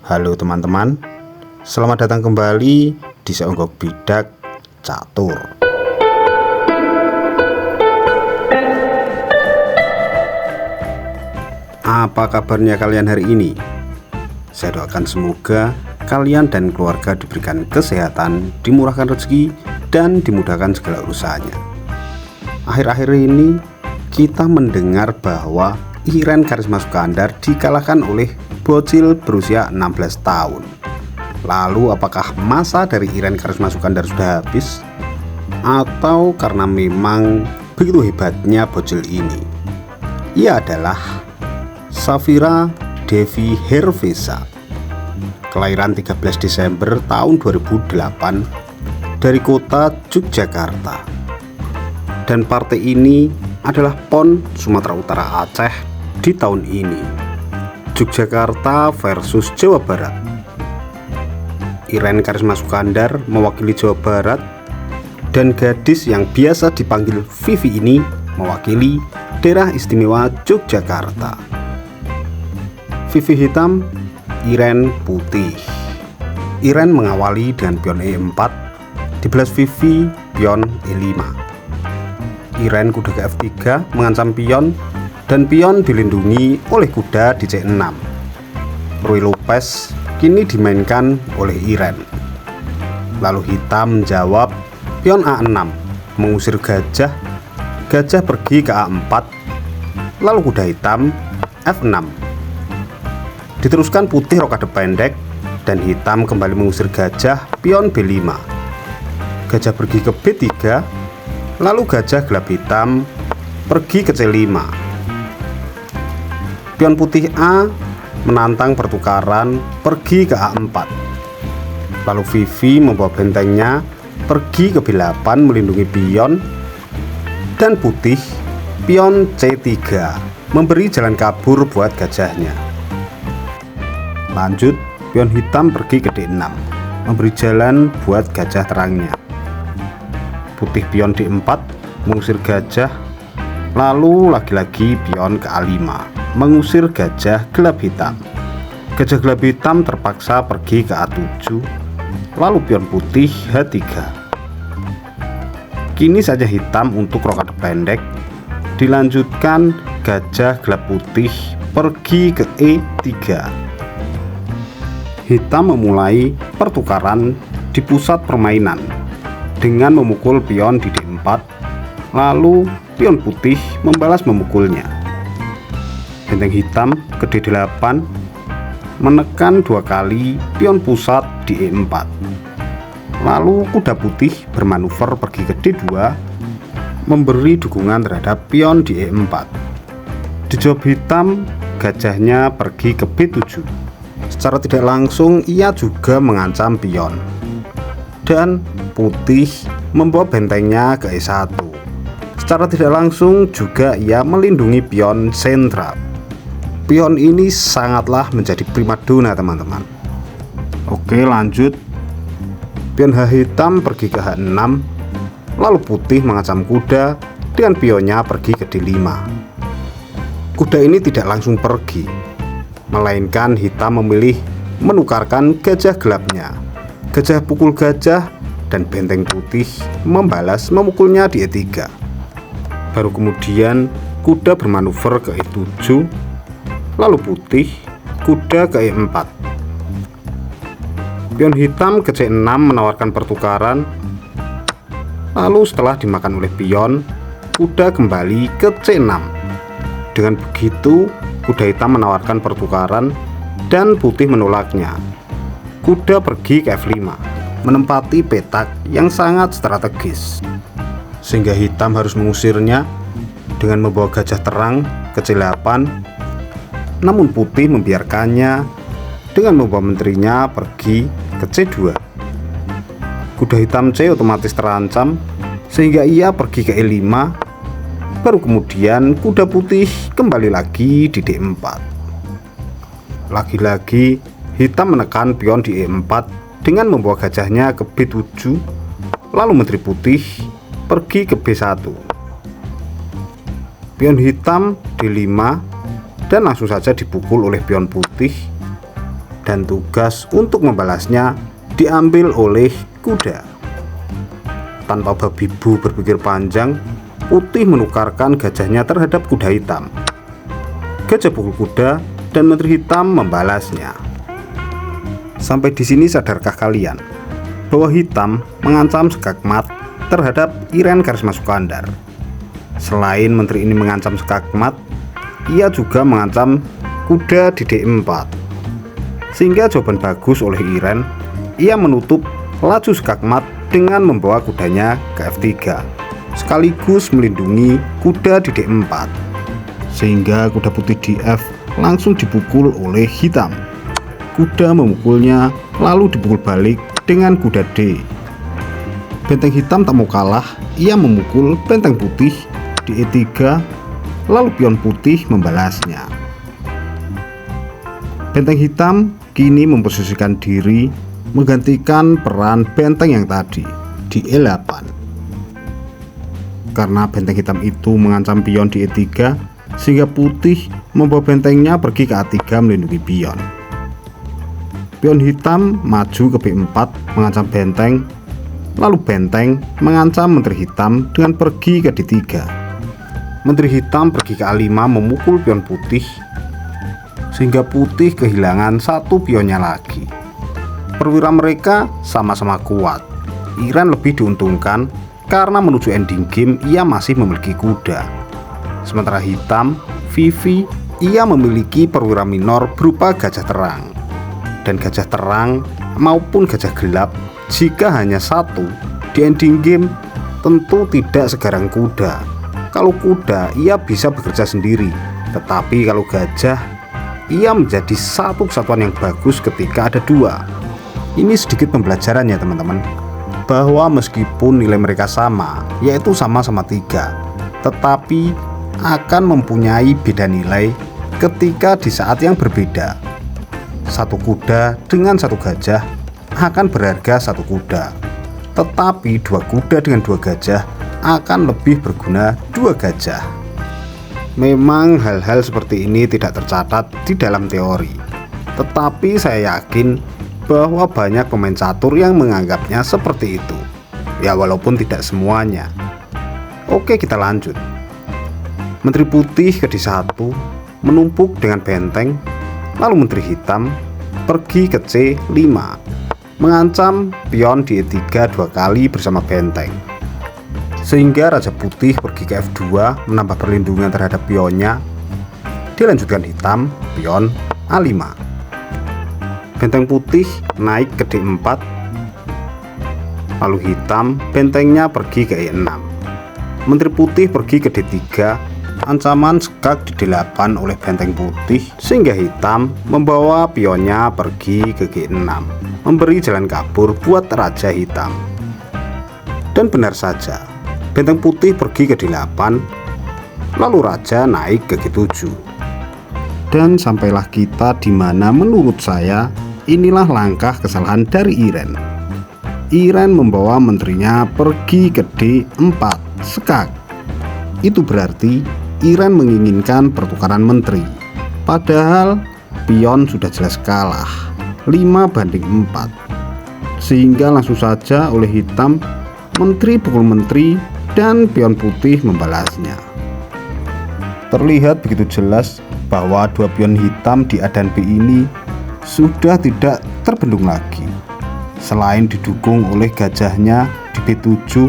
Halo teman-teman, selamat datang kembali di Seonggok Bidak Catur. Apa kabarnya kalian hari ini? Saya doakan semoga kalian dan keluarga diberikan kesehatan, dimurahkan rezeki, dan dimudahkan segala urusannya. Akhir-akhir ini kita mendengar bahwa Iren Karisma Sukandar dikalahkan oleh bocil berusia 16 tahun. Lalu apakah masa dari Iren Karisma Sukandar sudah habis? Atau karena memang begitu hebatnya bocil ini? Ia adalah Safira Devi Hervesa, kelahiran 13 Desember tahun 2008 dari kota Yogyakarta. Dan partai ini adalah PON Sumatera Utara Aceh di tahun ini. Yogyakarta versus Jawa Barat. Iren Karisma Sukandar mewakili Jawa Barat, dan gadis yang biasa dipanggil Vivi ini mewakili daerah istimewa Yogyakarta. Vivi hitam, Iren putih. Iren mengawali dengan pion E4, dibalas Vivi pion E5. Iren kuda ke F3 mengancam pion, dan pion dilindungi oleh kuda di C6. Ruy Lopez kini dimainkan oleh Iren. Lalu hitam menjawab pion A6 mengusir gajah. Gajah pergi ke A4. Lalu kuda hitam F6. Diteruskan putih rokade pendek, dan hitam kembali mengusir gajah pion B5. Gajah pergi ke B3. Lalu gajah gelap hitam pergi ke C5. Pion putih A menantang pertukaran pergi ke A4. Lalu Vivi membawa bentengnya pergi ke B8 melindungi pion, dan putih pion C3 memberi jalan kabur buat gajahnya. Lanjut, pion hitam pergi ke D6 memberi jalan buat gajah terangnya. Putih pion D4 mengusir gajah. Lalu lagi-lagi pion ke A5 mengusir gajah gelap hitam. Gajah gelap hitam terpaksa pergi ke A7. Lalu pion putih H3. Kini saja hitam untuk rokade pendek. Dilanjutkan gajah gelap putih pergi ke E3. Hitam memulai pertukaran di pusat permainan dengan memukul pion di D4. Lalu pion putih membalas memukulnya. Benteng hitam ke D8 menekan 2 kali pion pusat di E4. Lalu kuda putih bermanuver pergi ke D2 memberi dukungan terhadap pion di E4. Dijawab hitam, gajahnya pergi ke B7. Secara tidak langsung ia juga mengancam pion, dan putih membawa bentengnya ke E1. Secara tidak langsung juga ia melindungi pion sentral. Pion ini sangatlah menjadi primadona teman-teman. Oke, lanjut. Pion H hitam pergi ke H6. Lalu putih mengancam kuda dengan pionnya pergi ke D5. Kuda ini tidak langsung pergi, melainkan hitam memilih menukarkan gajah gelapnya. Gajah pukul gajah, dan benteng putih membalas memukulnya di E3. Baru kemudian kuda bermanuver ke E7. Lalu putih kuda ke E4. Pion hitam ke C6 menawarkan pertukaran. Lalu setelah dimakan oleh pion, kuda kembali ke C6. Dengan begitu kuda hitam menawarkan pertukaran, dan putih menolaknya. Kuda pergi ke F5 menempati petak yang sangat strategis, sehingga hitam harus mengusirnya dengan membawa gajah terang ke C8. Namun putih membiarkannya dengan membawa menterinya pergi ke C2. Kuda hitam C otomatis terancam, sehingga ia pergi ke E5. Baru kemudian kuda putih kembali lagi di D4. Lagi-lagi hitam menekan pion di E4 dengan membawa gajahnya ke B7. Lalu menteri putih pergi ke B1. Pion hitam D5 dan langsung saja dipukul oleh pion putih, dan tugas untuk membalasnya diambil oleh kuda. Tanpa babi Bu berpikir panjang, Putih menukarkan gajahnya terhadap kuda hitam. Gajah pukul kuda dan Menteri Hitam membalasnya. Sampai di sini sadarkah kalian bahwa Hitam mengancam Skakmat terhadap Iren Karisma Sukandar? Selain menteri ini mengancam Skakmat, ia juga mengancam kuda di D4. Sehingga jawaban bagus oleh Iren, ia menutup laju Skakmat dengan membawa kudanya ke F3, sekaligus melindungi kuda di D4. Sehingga kuda putih di F langsung dipukul oleh Hitam. Kuda memukulnya lalu dipukul balik dengan kuda D. Benteng Hitam tak mau kalah, ia memukul benteng putih di E3, lalu pion putih membalasnya. Benteng Hitam kini memposisikan diri menggantikan peran benteng yang tadi di E8. Karena benteng hitam itu mengancam pion di E3, sehingga putih membawa bentengnya pergi ke A3 melindungi pion. Pion hitam maju ke B4 mengancam benteng, lalu benteng mengancam Menteri Hitam dengan pergi ke D3. Menteri Hitam pergi ke A5 memukul pion putih, sehingga putih kehilangan satu pionnya lagi. Perwira mereka sama-sama kuat. Iren lebih diuntungkan karena menuju ending game ia masih memiliki kuda. Sementara Hitam, Vivi, ia memiliki perwira minor berupa gajah terang. Dan gajah terang maupun gajah gelap, jika hanya satu di ending game, tentu tidak segarang kuda. Kalau kuda ia bisa bekerja sendiri, tetapi kalau gajah ia menjadi satu kesatuan yang bagus ketika ada dua. Ini sedikit pembelajaran ya teman-teman, bahwa meskipun nilai mereka sama, yaitu sama-sama 3, tetapi akan mempunyai beda nilai ketika di saat yang berbeda. Satu kuda dengan satu gajah akan berharga satu kuda, tetapi 2 kuda dengan 2 gajah akan lebih berguna 2 gajah. Memang hal-hal seperti ini tidak tercatat di dalam teori, tetapi saya yakin bahwa banyak pemain catur yang menganggapnya seperti itu. Ya walaupun tidak semuanya. Oke, kita lanjut. Menteri Putih ke D1 menumpuk dengan benteng, lalu Menteri Hitam pergi ke C5 mengancam pion di E3 2 kali bersama benteng. Sehingga Raja Putih pergi ke F2 menambah perlindungan terhadap pionnya. Dilanjutkan Hitam pion A5. Benteng putih naik ke D4, lalu Hitam bentengnya pergi ke E6. Menteri Putih pergi ke D3, ancaman skak di D8 oleh benteng putih, sehingga Hitam membawa pionnya pergi ke G6, memberi jalan kabur buat Raja Hitam. Dan benar saja, benteng putih pergi ke D8, lalu Raja naik ke G7. Dan sampailah kita di mana menurut saya inilah langkah kesalahan dari Iren. Iren membawa menterinya pergi ke D4 skak. Itu berarti Iren menginginkan pertukaran menteri, padahal pion sudah jelas kalah 5-4, sehingga langsung saja oleh Hitam menteri pukul menteri dan pion putih membalasnya. Terlihat begitu jelas bahwa 2 pion Hitam di A dan B ini sudah tidak terbendung lagi. Selain didukung oleh gajahnya di B7,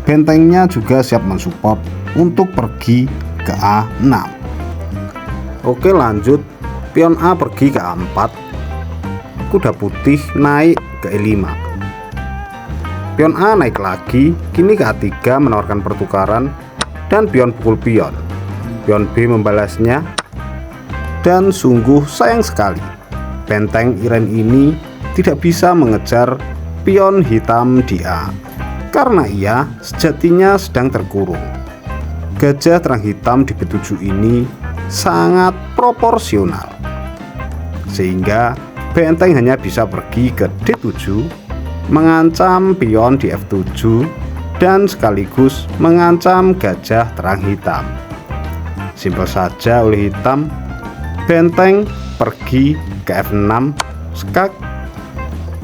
bentengnya juga siap mensupport untuk pergi ke A6. Oke, lanjut. Pion A pergi ke A4, kuda putih naik ke E5. Pion A naik lagi, kini ke A3 menawarkan pertukaran, dan pion pukul pion. Pion B membalasnya, dan sungguh sayang sekali benteng Iren ini tidak bisa mengejar pion Hitam di A, karena ia sejatinya sedang terkurung. Gajah terang hitam di B7 ini sangat proporsional, sehingga benteng hanya bisa pergi ke D7, mengancam pion di F7, dan sekaligus mengancam gajah terang hitam. Simpel saja oleh Hitam, benteng pergi ke F6 skak,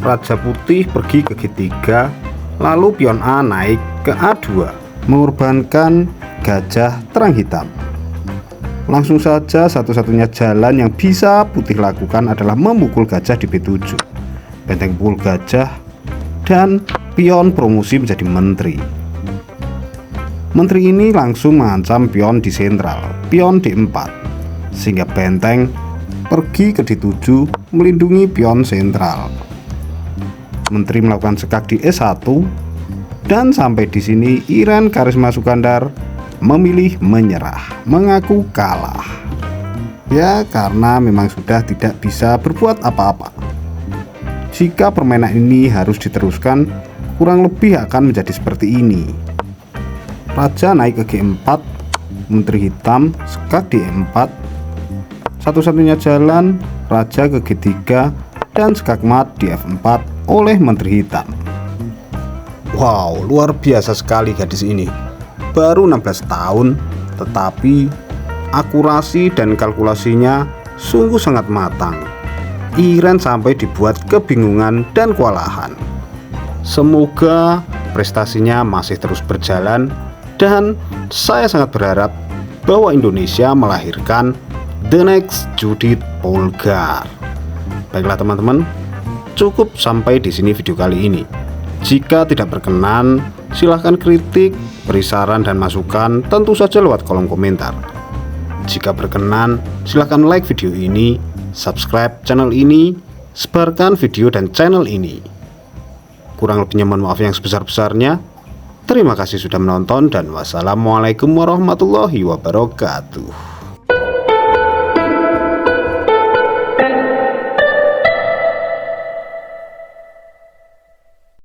Raja Putih pergi ke G3, lalu pion A naik ke A2 mengorbankan gajah terang hitam. Langsung saja satu-satunya jalan yang bisa putih lakukan adalah memukul gajah di B7. Benteng pukul gajah dan pion promosi menjadi menteri. Menteri ini langsung mengancam pion di sentral, pion D4, sehingga benteng pergi ke D7 melindungi pion sentral. Menteri melakukan sekak di E1 dan sampai di sini Iren Karisma Sukandar memilih menyerah, mengaku kalah. Ya, karena memang sudah tidak bisa berbuat apa-apa. Jika permainan ini harus diteruskan, kurang lebih akan menjadi seperti ini. Raja naik ke G4, Menteri hitam skak di E4. Satu-satunya jalan Raja ke G3 dan skak mat di F4 oleh Menteri hitam. Wow, luar biasa sekali gadis ini. Baru 16 tahun, tetapi akurasi dan kalkulasinya sungguh sangat matang. Iren sampai dibuat kebingungan dan kewalahan. Semoga prestasinya masih terus berjalan, dan saya sangat berharap bahwa Indonesia melahirkan the next Judith Polgar. Baiklah teman-teman, cukup sampai di sini video kali ini. Jika tidak berkenan, silahkan kritik, beri saran dan masukan tentu saja lewat kolom komentar. Jika berkenan, silahkan like video ini, subscribe channel ini, sebarkan video dan channel ini. Kurang lebihnya mohon maaf yang sebesar-besarnya. Terima kasih sudah menonton dan wassalamualaikum warahmatullahi wabarakatuh.